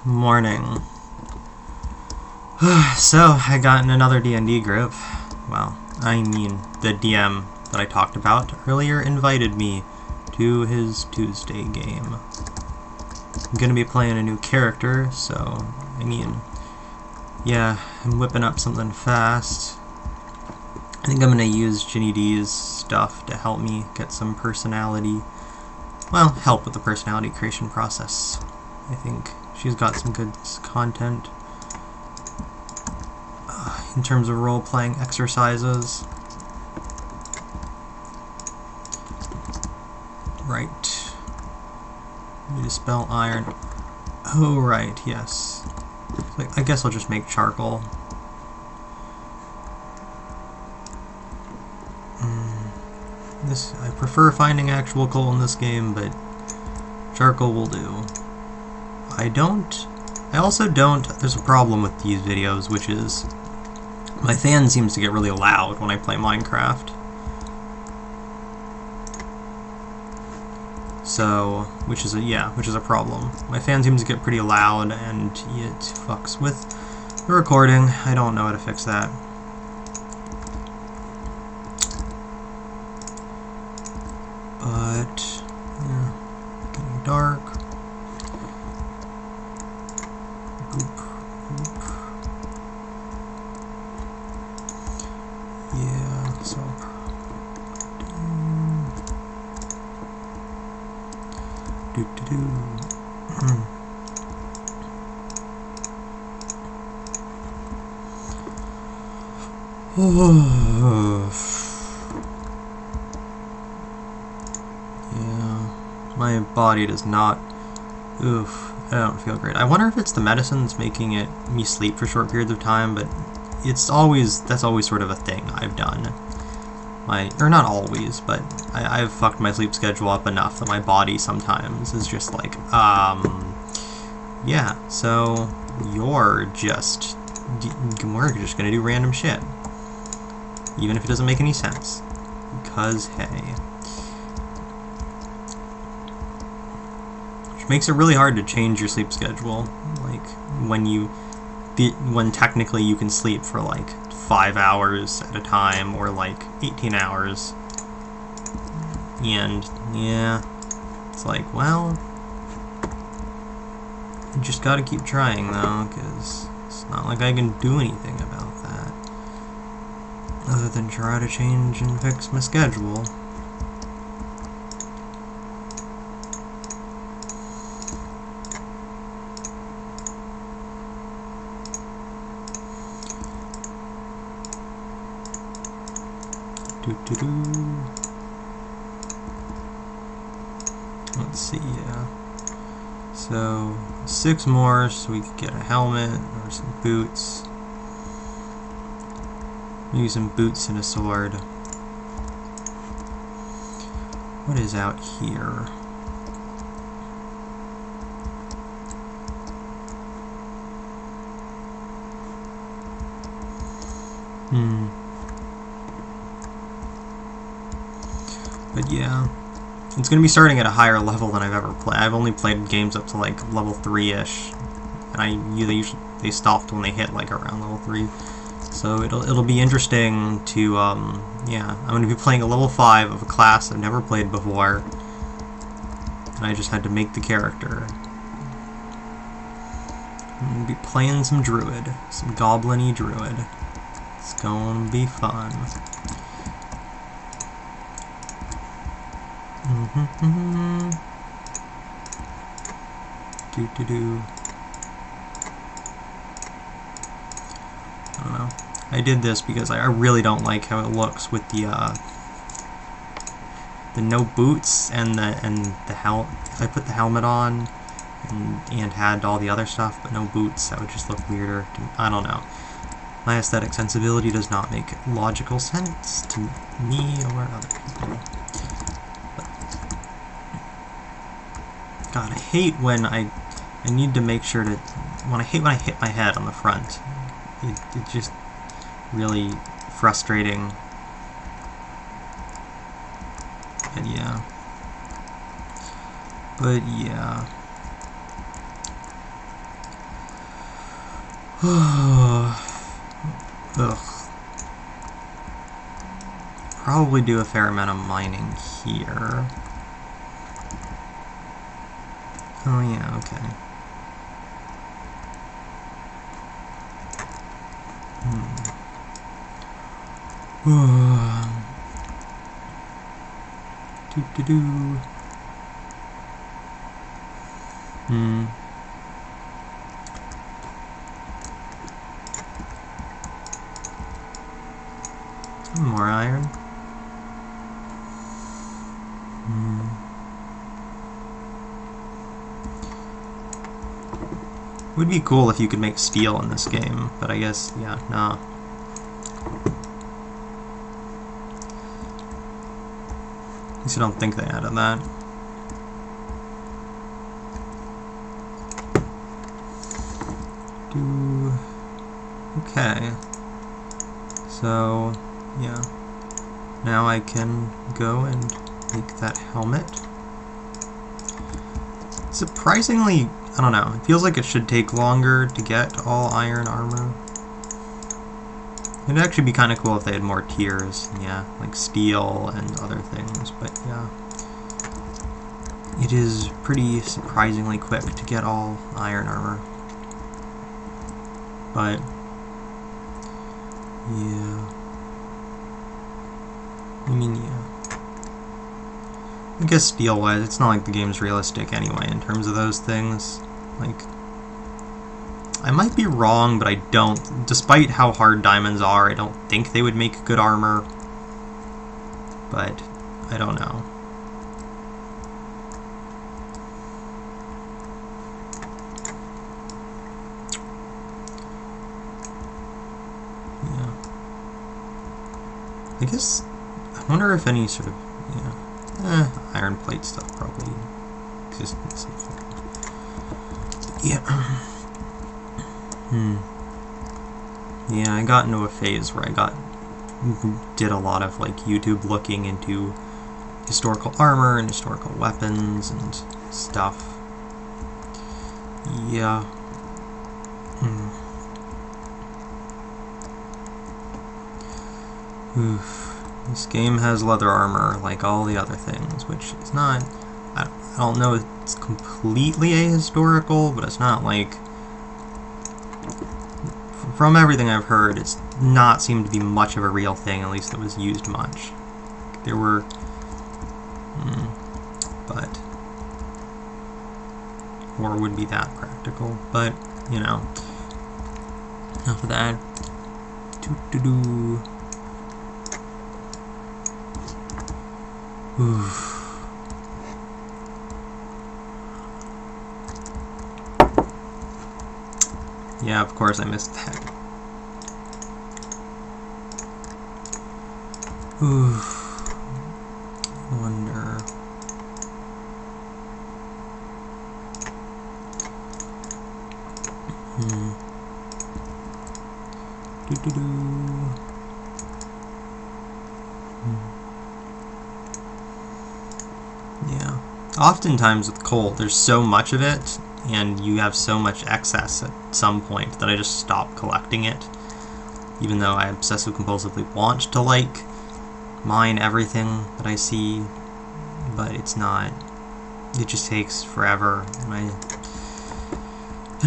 Morning. So, I got in another D&D group. Well, I mean, the DM that I talked about earlier invited me to his Tuesday game. I'm gonna be playing a new character, so, yeah, I'm whipping up something fast. I think I'm gonna use Ginny D's stuff to help me get some personality. Well, help with the personality creation process. I think she's got some good content in terms of role-playing exercises. Right. Need to spell iron. Oh, right, yes. I guess I'll just make charcoal. I prefer finding actual coal in this game, but charcoal will do. I also don't, there's a problem with these videos, which is my fan seems to get really loud when I play Minecraft. So, which is a problem. My fan seems to get pretty loud and it fucks with the recording. I don't know how to fix that. But, yeah, getting dark. Boop, boop. Yeah, so do. Yeah, my body does not. Oof, I don't feel great. I wonder if it's the medicines making me sleep for short periods of time, but that's always sort of a thing I've done. Or not always, but I've fucked my sleep schedule up enough that my body sometimes is just like, yeah, so we're just gonna do random shit. Even if it doesn't make any sense. Because, hey. Which makes it really hard to change your sleep schedule. Like, when technically you can sleep for like 5 hours at a time, or like 18 hours. And, yeah, it's like, well, you just gotta keep trying though, because it's not like I can do anything about that. Other than try to change and fix my schedule. Let's see, yeah. So, 6 more, so we could get a helmet or some boots. Maybe some boots and a sword. What is out here? But yeah, it's going to be starting at a higher level than I've ever played. I've only played games up to like level 3-ish, and they stopped when they hit like around level 3. So it'll be interesting to yeah, I'm going to be playing a level 5 of a class I've never played before, and I just had to make the character. I'm going to be playing some druid, some goblin-y druid. It's going to be fun. Do. I don't know. I did this because I really don't like how it looks with the no boots and the helmet. If I put the helmet on and had all the other stuff but no boots, that would just look weirder. I don't know. My aesthetic sensibility does not make logical sense to me or other people. God, I hate when I need to make sure to when I hit my head on the front. It just really frustrating. But yeah. Ugh. Probably do a fair amount of mining here. Oh yeah, okay. Do. More iron. Would be cool if you could make steel in this game, but I guess, yeah, nah. At least I don't think they added that. Okay. So, yeah. Now I can go and make that helmet. Surprisingly, I don't know, it feels like it should take longer to get all iron armor. It'd actually be kind of cool if they had more tiers, yeah, like steel and other things, but yeah. It is pretty surprisingly quick to get all iron armor. But, yeah. I mean, yeah. I guess steel-wise, it's not like the game's realistic anyway in terms of those things. Like, I might be wrong, but I don't. Despite how hard diamonds are, I don't think they would make good armor. But, I don't know. Yeah. I guess, I wonder if any sort of, yeah. Iron plate stuff probably exists in some form. Yeah. Yeah, I got into a phase where I did a lot of like YouTube looking into historical armor and historical weapons and stuff. Yeah. Oof. This game has leather armor like all the other things, which is not, I don't know if it's completely ahistorical, but it's not like, from everything I've heard, it's not seemed to be much of a real thing, at least that was used much. There were, but, or would be that practical, but, you know, enough of that. Oof. Yeah, of course I missed that. Oof. I wonder. Yeah. Oftentimes with coal, there's so much of it, and you have so much excess at some point that I just stop collecting it. Even though I obsessive-compulsively want to, like, mine everything that I see, but it's not. It just takes forever, and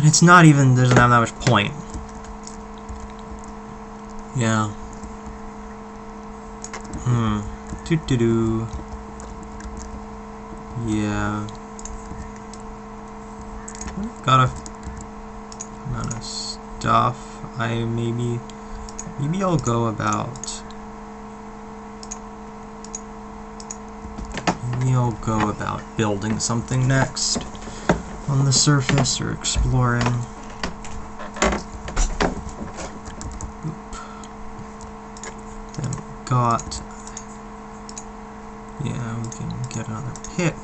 it's not even, doesn't have that much point. Yeah. Yeah. Got a amount of stuff. Maybe I'll go about. Maybe I'll go about building something next on the surface or exploring. Then we got. Yeah, we can get another pick.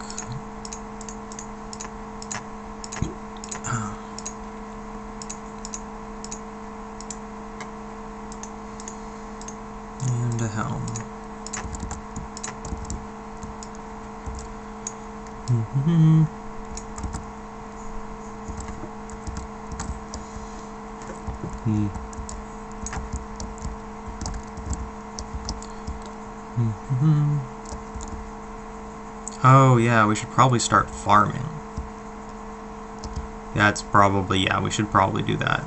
And a helm. Hmm. Oh yeah, we should probably start farming. That's probably, yeah, we should probably do that.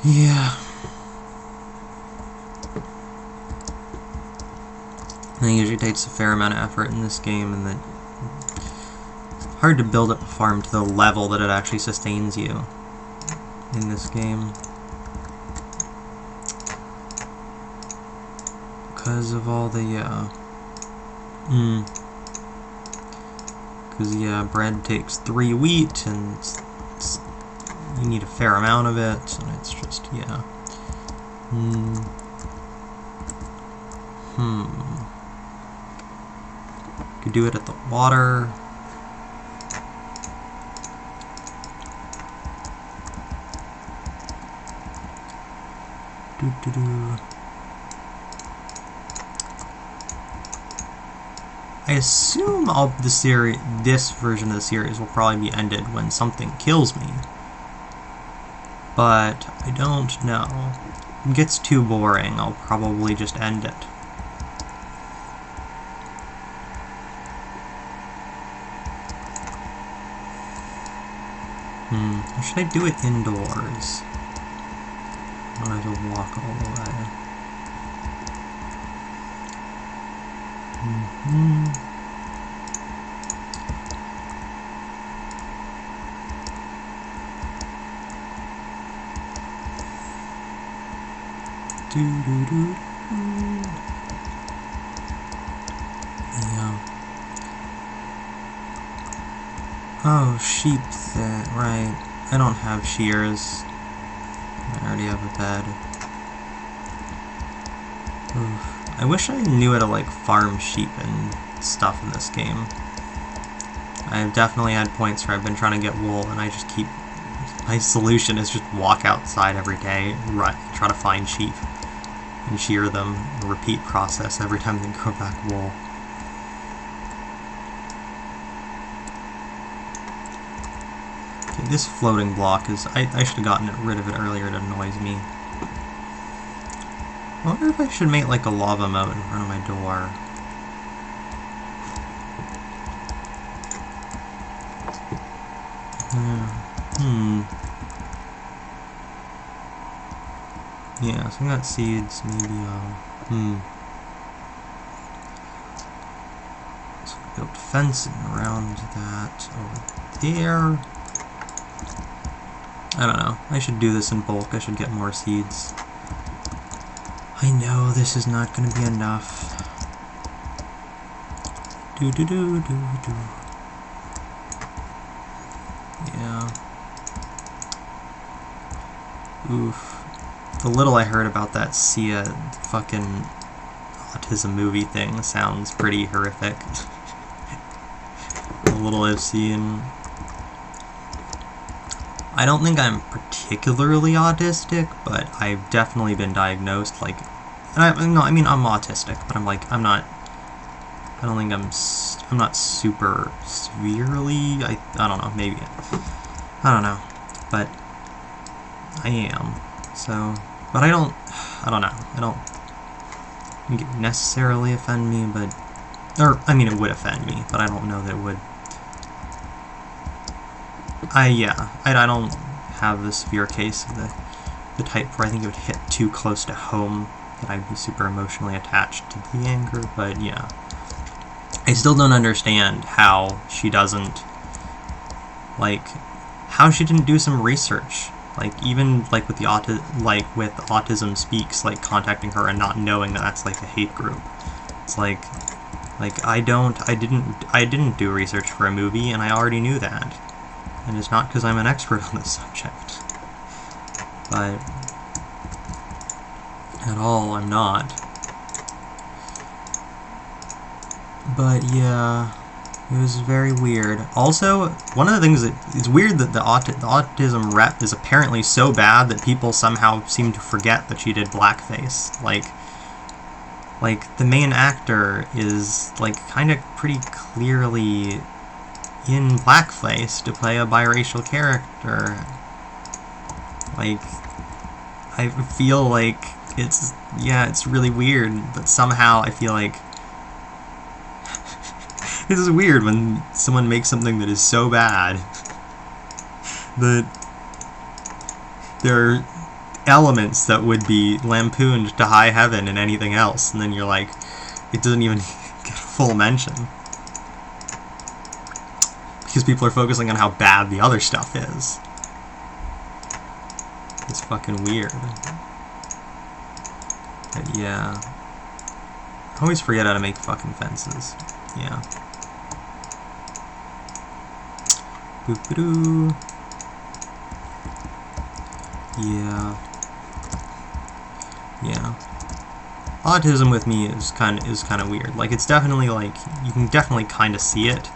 Yeah. I think it usually takes a fair amount of effort in this game, and that it's hard to build up a farm to the level that it actually sustains you in this game. Because of all the, because, yeah, bread takes 3 wheat, and you need a fair amount of it, and it's just, yeah. Could do it at the water. I assume this version of the series will probably be ended when something kills me. But I don't know. If it gets too boring, I'll probably just end it. Or should I do it indoors? I don't have to walk all the way. Yeah. Oh, sheep thing, right. I don't have shears. I already have a bed. Oof. I wish I knew how to, like, farm sheep and stuff in this game. I've definitely had points where I've been trying to get wool, and I just keep... My solution is just walk outside every day, try to find sheep, and shear them, a repeat process every time they grow back wool. Okay, this floating block is... I should have gotten rid of it earlier, it annoys me. I wonder if I should make like a lava moat in front of my door. Yeah, so I got seeds, maybe, So build fencing around that over there. I don't know. I should do this in bulk. I should get more seeds. I know this is not going to be enough. Yeah. Oof. The little I heard about that Sia fucking autism movie thing sounds pretty horrific. The little I've seen. I don't think I'm particularly autistic, but I've definitely been diagnosed, like, and I mean, I'm autistic, but I'm like, I'm not, I don't think I'm not super severely, I don't know, maybe, I don't know, but I am, so, but I don't think it necessarily offend me, but, or, I mean, it would offend me, but I don't know that it would. I don't have the severe case of the type where I think it would hit too close to home, that I'd be super emotionally attached to the anger, but yeah. I still don't understand how she doesn't, like, how she didn't do some research. Like, even, like, with with Autism Speaks, like, contacting her and not knowing that that's, like, a hate group. It's like, I didn't do research for a movie, and I already knew that. And it's not because I'm an expert on this subject. But at all, I'm not. But yeah, it was very weird. Also, one of the things that it's weird that the autism rep is apparently so bad that people somehow seem to forget that she did blackface. Like, like, the main actor is, like, kind of pretty clearly in blackface to play a biracial character. Like, I feel like it's really weird, but somehow I feel like this is weird when someone makes something that is so bad that there are elements that would be lampooned to high heaven in anything else, and then you're like, it doesn't even get a full mention. Because people are focusing on how bad the other stuff is. It's fucking weird. But yeah. I always forget how to make fucking fences. Yeah. Boop-a-doo. Yeah. Yeah. Autism with me is kind of weird. Like, it's definitely, like, you can definitely kind of see it.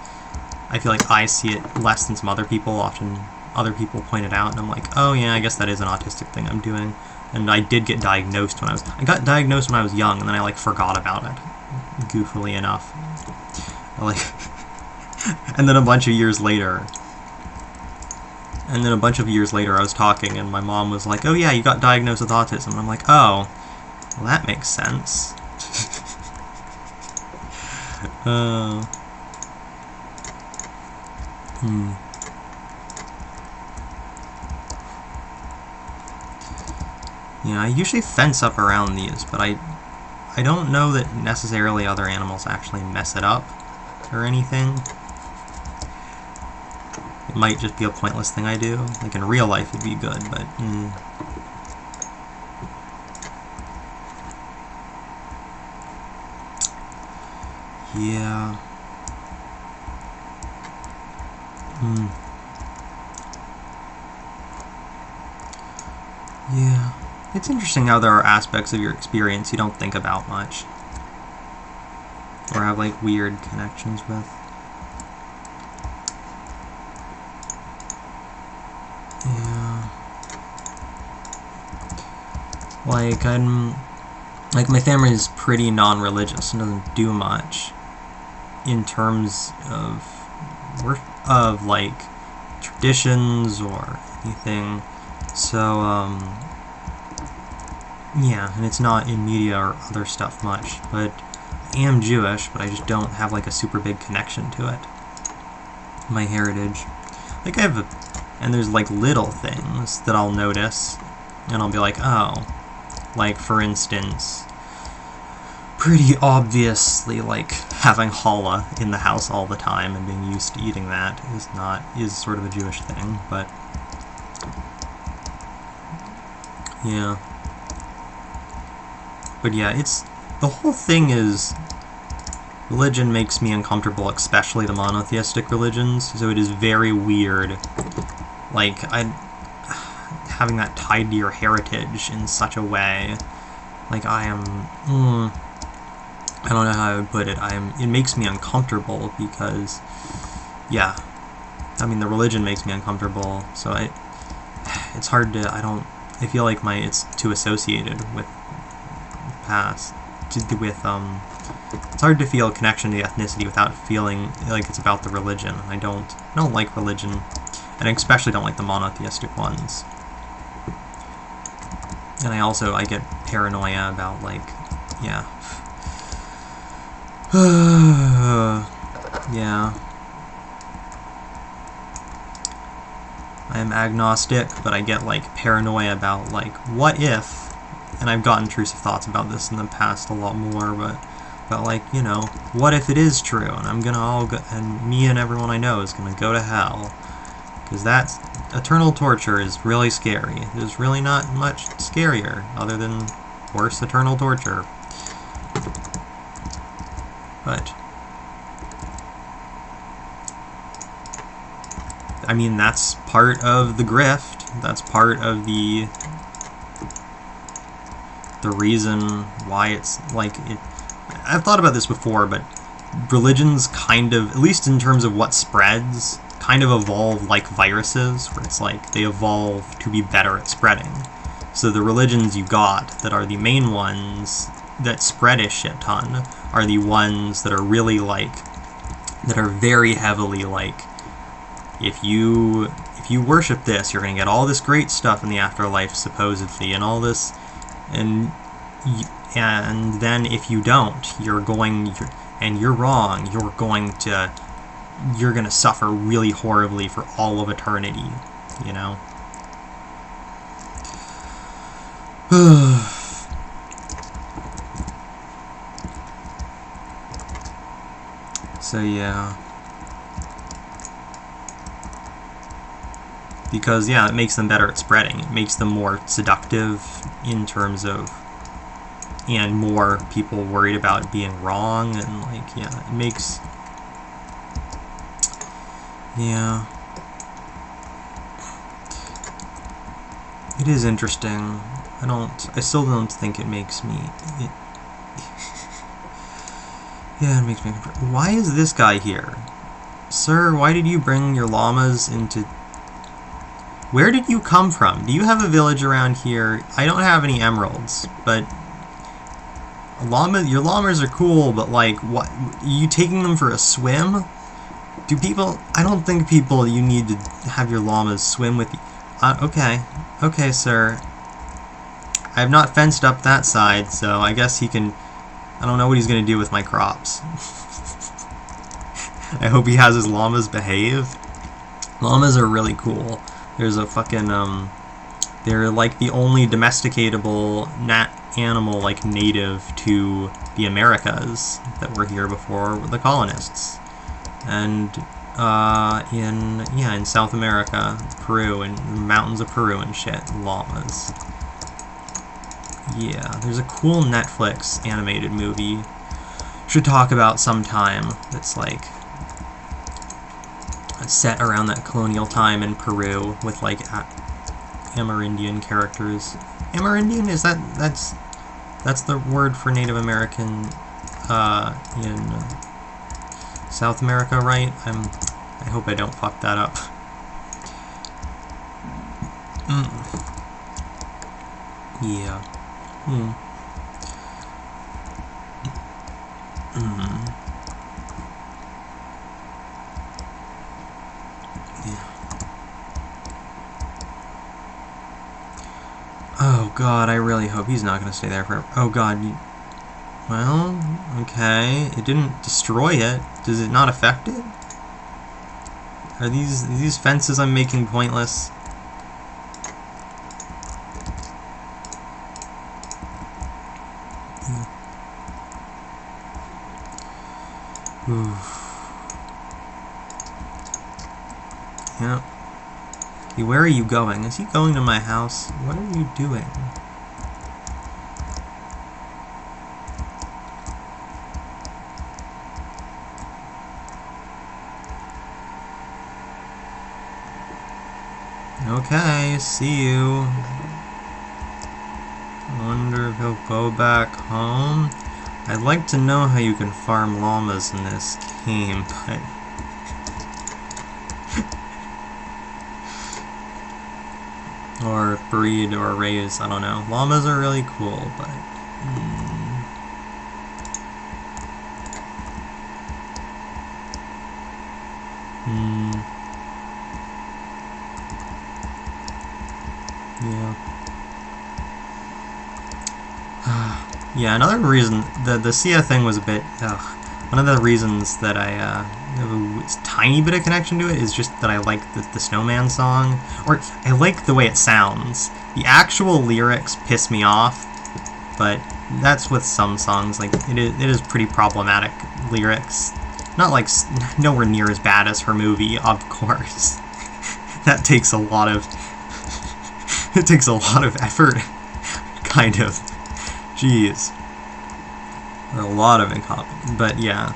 I feel like I see it less than some other people. Often other people point it out, and I'm like, oh yeah, I guess that is an autistic thing I'm doing. And I did get diagnosed when I got diagnosed when I was young, and then I, like, forgot about it, goofily enough. And then a bunch of years later, I was talking, and my mom was like, oh yeah, you got diagnosed with autism. And I'm like, oh, well, that makes sense. Yeah, I usually fence up around these, but I don't know that necessarily other animals actually mess it up or anything. It might just be a pointless thing I do. Like, in real life it'd be good, but yeah. Yeah. It's interesting how there are aspects of your experience you don't think about much. Or have, like, weird connections with. Yeah. Like, my family is pretty non-religious and doesn't do much in terms of like, traditions or anything. So, yeah, and it's not in media or other stuff much, but I am Jewish, but I just don't have, like, a super big connection to it. My heritage. Like, and there's, like, little things that I'll notice, and I'll be like, oh. Like, for instance, pretty obviously, like, having challah in the house all the time and being used to eating that is sort of a Jewish thing, but yeah. But yeah, the whole thing is, religion makes me uncomfortable, especially the monotheistic religions, so it is very weird, like, having that tied to your heritage in such a way. Like, I don't know how I would put it, it makes me uncomfortable because, yeah, I mean, the religion makes me uncomfortable, so it's hard to, I feel like it's too associated with past, it's hard to feel a connection to the ethnicity without feeling like it's about the religion. I don't like religion, and I especially don't like the monotheistic ones. And I get paranoia about, like, yeah. Yeah. I am agnostic, but I get, like, paranoia about, like, what if, and I've gotten intrusive thoughts about this in the past a lot more, but like, you know, what if it is true, and I'm gonna and me and everyone I know is gonna go to hell, because that's, eternal torture is really scary. There's really not much scarier, other than worse eternal torture. But I mean, that's part of the grift. That's part of the reason why it's like it. I've thought about this before, but religions kind of, at least in terms of what spreads, kind of evolve like viruses, where it's like they evolve to be better at spreading. So the religions you got that are the main ones that spread a shit ton are the ones that are really like, that are very heavily like, if you worship this, you're gonna get all this great stuff in the afterlife supposedly, and all this, and then if you don't, you're wrong, you're gonna suffer really horribly for all of eternity, you know. So yeah, because yeah, it makes them better at spreading. It makes them more seductive in terms of, and more people worried about being wrong, and like, yeah, it makes, yeah, it is interesting. I still don't think it makes me, yeah, it makes me, why is this guy here? Sir, why did you bring your llamas into, where did you come from? Do you have a village around here? I don't have any emeralds, but your llamas are cool, but like, what, are you taking them for a swim? Do people, I don't think people, you need to have your llamas swim with you. Okay, sir. I have not fenced up that side, so I guess he can, I don't know what he's going to do with my crops. I hope he has his llamas behave. Llamas are really cool. There's a fucking, they're like the only domesticatable animal, like, native to the Americas that were here before the colonists. And, in South America, Peru, and mountains of Peru and shit, llamas. Yeah, there's a cool Netflix animated movie should talk about sometime that's like set around that colonial time in Peru with like Amerindian characters. Amerindian, is that's the word for Native American in South America, right? I hope I don't fuck that up. Yeah. Yeah. Oh god, I really hope he's not gonna stay there forever. Oh god. Well, okay. It didn't destroy it. Does it not affect it? Are these fences I'm making pointless? Oof. Yep. Hey, where are you going? Is he going to my house? What are you doing? Okay, see you. I wonder if he'll go back home. I'd like to know how you can farm llamas in this game, but... or breed or raise, I don't know. Llamas are really cool, but... Yeah. Yeah, another reason, the Sia thing was a bit, one of the reasons that I have a tiny bit of connection to it is just that I like the Snowman song, or I like the way it sounds. The actual lyrics piss me off, but that's with some songs, like, it is pretty problematic lyrics. Not like, nowhere near as bad as her movie, of course. That takes a lot of, it takes a lot of effort, kind of. Jeez. A lot of incompetence, but yeah.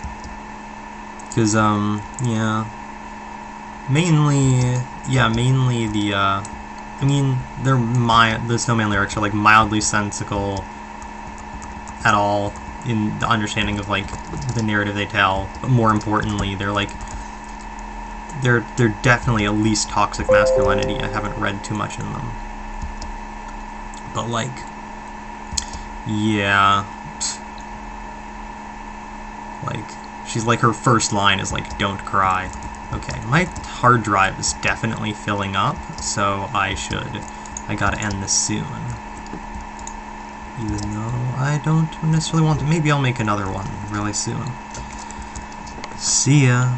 Because, yeah. Mainly the, I mean, the Snowman lyrics are, like, mildly sensical at all in the understanding of, like, the narrative they tell, but more importantly, they're, like, they're definitely at least toxic masculinity. I haven't read too much in them. But, like, yeah, Like, she's like, her first line is like, don't cry. Okay, my hard drive is definitely filling up, so I gotta end this soon. Even though I don't necessarily want to. Maybe I'll make another one really soon. See ya.